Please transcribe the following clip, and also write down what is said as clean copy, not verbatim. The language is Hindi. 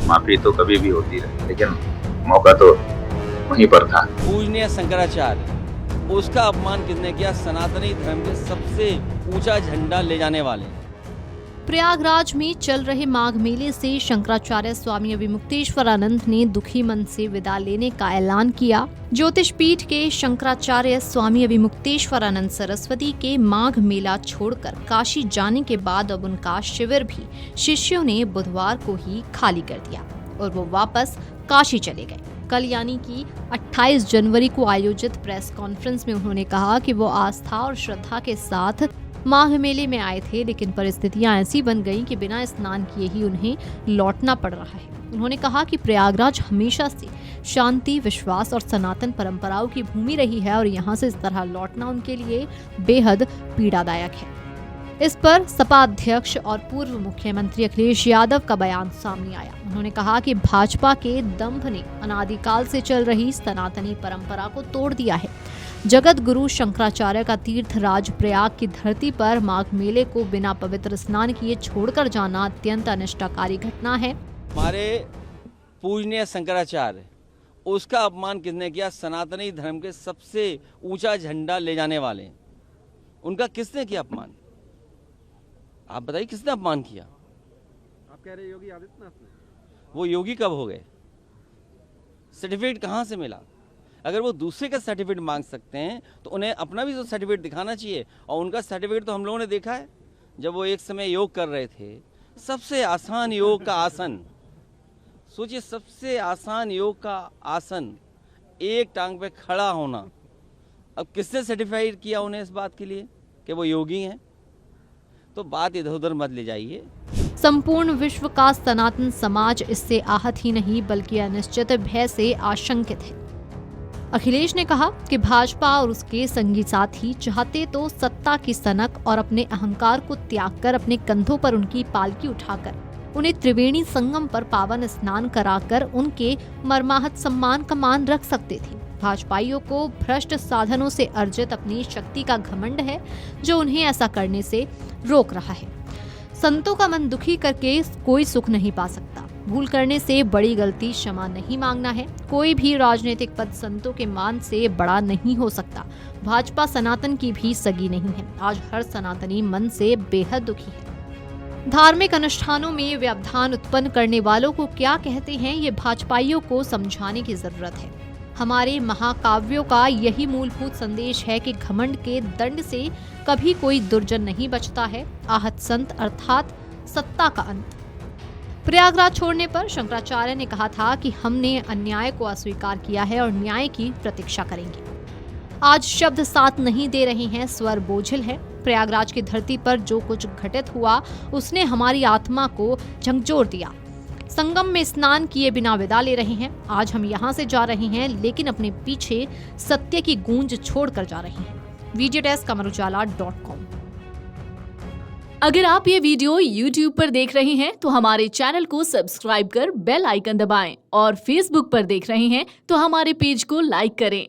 माफी तो कभी भी होती रही, लेकिन मौका तो वहीं पर था। पूजनीय शंकराचार्य, उसका अपमान किसने किया? सनातनी धर्म के सबसे ऊंचा झंडा ले जाने वाले। प्रयागराज में चल रहे माघ मेले से शंकराचार्य स्वामी अभिमुक्तेश्वरानंद ने दुखी मन से विदा लेने का ऐलान किया। ज्योतिष पीठ के शंकराचार्य स्वामी अभिमुक्तेश्वरानंद सरस्वती के माघ मेला छोड़कर काशी जाने के बाद अब उनका शिविर भी शिष्यों ने बुधवार को ही खाली कर दिया और वो वापस काशी चले गए। कल यानी कि 28 जनवरी को आयोजित प्रेस कॉन्फ्रेंस में उन्होंने कहा कि वो आस्था और श्रद्धा के साथ माघ मेले में आए थे, लेकिन परिस्थितियां ऐसी बन गईं कि बिना स्नान किए ही उन्हें लौटना पड़ रहा है। उन्होंने कहा कि प्रयागराज हमेशा से शांति, विश्वास और सनातन परंपराओं की भूमि रही है और यहाँ से इस तरह लौटना उनके लिए बेहद पीड़ादायक है। इस पर सपा अध्यक्ष और पूर्व मुख्यमंत्री अखिलेश यादव का बयान सामने आया। उन्होंने कहा कि भाजपा के दंभ ने अनादिकाल से चल रही सनातनी परंपरा को तोड़ दिया है। जगत गुरु शंकराचार्य का तीर्थ राज प्रयाग की धरती पर माघ मेले को बिना पवित्र स्नान किए छोड़कर जाना अत्यंत अनिष्टकारी घटना है। हमारे पूजनीय शंकराचार्य, उसका अपमान किसने किया? सनातनी धर्म के सबसे ऊंचा झंडा ले जाने वाले। उनका किसने किया अपमान? आप बताइए, किसने अपमान किया? आप कह रहे योगी आदित्यनाथ ने? वो योगी कब हो गए? सर्टिफिकेट कहाँ से मिला? अगर वो दूसरे का सर्टिफिकेट मांग सकते हैं तो उन्हें अपना भी तो सर्टिफिकेट दिखाना चाहिए। और उनका सर्टिफिकेट तो हम लोगों ने देखा है। जब वो एक समय योग कर रहे थे, सबसे आसान योग का आसन, सोचिए, सबसे आसान योग का आसन, एक टांग पे खड़ा होना। अब किसने सर्टिफाइड किया उन्हें इस बात के लिए कि वो योगी हैं? तो बात इधर उधर मत ले जाइए। संपूर्ण विश्व का सनातन समाज इससे आहत ही नहीं बल्कि अनिश्चित भय से आशंकित है। अखिलेश ने कहा कि भाजपा और उसके संगी साथी चाहते तो सत्ता की सनक और अपने अहंकार को त्याग कर अपने कंधों पर उनकी पालकी उठाकर उन्हें त्रिवेणी संगम पर पावन स्नान कराकर उनके मर्माहत सम्मान का मान रख सकते थे। भाजपाइयों को भ्रष्ट साधनों से अर्जित अपनी शक्ति का घमंड है जो उन्हें ऐसा करने से रोक रहा है। संतों का मन दुखी करके कोई सुख नहीं पा सकता। भूल करने से बड़ी गलती क्षमा नहीं मांगना है। कोई भी राजनीतिक पद संतों के मान से बड़ा नहीं हो सकता। भाजपा सनातन की भी सगी नहीं है। आज हर सनातनी मन से बेहद दुखी है। धार्मिक अनुष्ठानों में व्यवधान उत्पन्न करने वालों को क्या कहते हैं, ये भाजपाइयों को समझाने की जरूरत है। हमारे महाकाव्यों का यही मूलभूत संदेश है कि घमंड के दंड से कभी कोई दुर्जन नहीं बचता है। आहत संत अर्थात सत्ता का अंत। प्रयागराज छोड़ने पर शंकराचार्य ने कहा था कि हमने अन्याय को अस्वीकार किया है और न्याय की प्रतीक्षा करेंगे। आज शब्द साथ नहीं दे रहे हैं, स्वर बोझिल है। प्रयागराज की धरती पर जो कुछ घटित हुआ उसने हमारी आत्मा को झकझोर दिया। संगम में स्नान किए बिना विदा ले रहे हैं। आज हम यहाँ से जा रहे हैं, लेकिन अपने पीछे सत्य की गूंज छोड़कर जा रहे हैं। Video desk amarujala.com। अगर आप ये वीडियो YouTube पर देख रहे हैं तो हमारे चैनल को सब्सक्राइब कर बेल आइकन दबाएं और Facebook पर देख रहे हैं तो हमारे पेज को लाइक करें।